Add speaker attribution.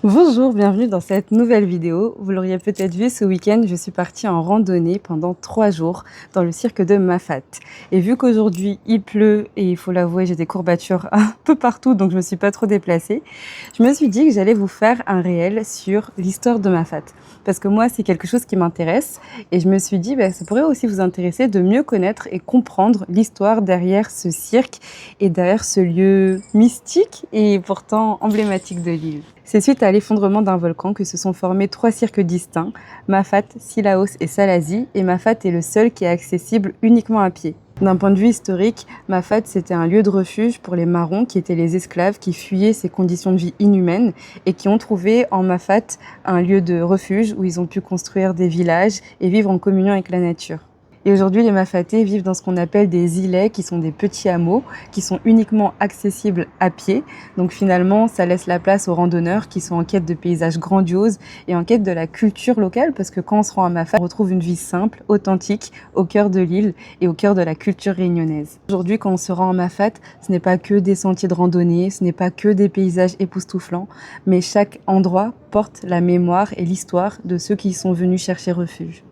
Speaker 1: Bonjour, bienvenue dans cette nouvelle vidéo. Vous l'auriez peut-être vu, ce week-end, je suis partie en randonnée pendant 3 jours dans le cirque de Mafate. Et vu qu'aujourd'hui il pleut et il faut l'avouer, j'ai des courbatures un peu partout, donc je me suis pas trop déplacée, je me suis dit que j'allais vous faire un réel sur l'histoire de Mafate. Parce que moi, c'est quelque chose qui m'intéresse et je me suis dit, ça pourrait aussi vous intéresser de mieux connaître et comprendre l'histoire derrière ce cirque et derrière ce lieu mystique et pourtant emblématique de l'île. C'est suite à l'effondrement d'un volcan que se sont formés 3 cirques distincts, Mafate, Sillaos et Salazie, et Mafate est le seul qui est accessible uniquement à pied. D'un point de vue historique, Mafate c'était un lieu de refuge pour les marrons qui étaient les esclaves qui fuyaient ces conditions de vie inhumaines et qui ont trouvé en Mafate un lieu de refuge où ils ont pu construire des villages et vivre en communion avec la nature. Et aujourd'hui, les Mafatais vivent dans ce qu'on appelle des îlets, qui sont des petits hameaux, qui sont uniquement accessibles à pied. Donc finalement, ça laisse la place aux randonneurs qui sont en quête de paysages grandioses et en quête de la culture locale, parce que quand on se rend à Mafate, on retrouve une vie simple, authentique, au cœur de l'île et au cœur de la culture réunionnaise. Aujourd'hui, quand on se rend à Mafate, ce n'est pas que des sentiers de randonnée, ce n'est pas que des paysages époustouflants, mais chaque endroit porte la mémoire et l'histoire de ceux qui y sont venus chercher refuge.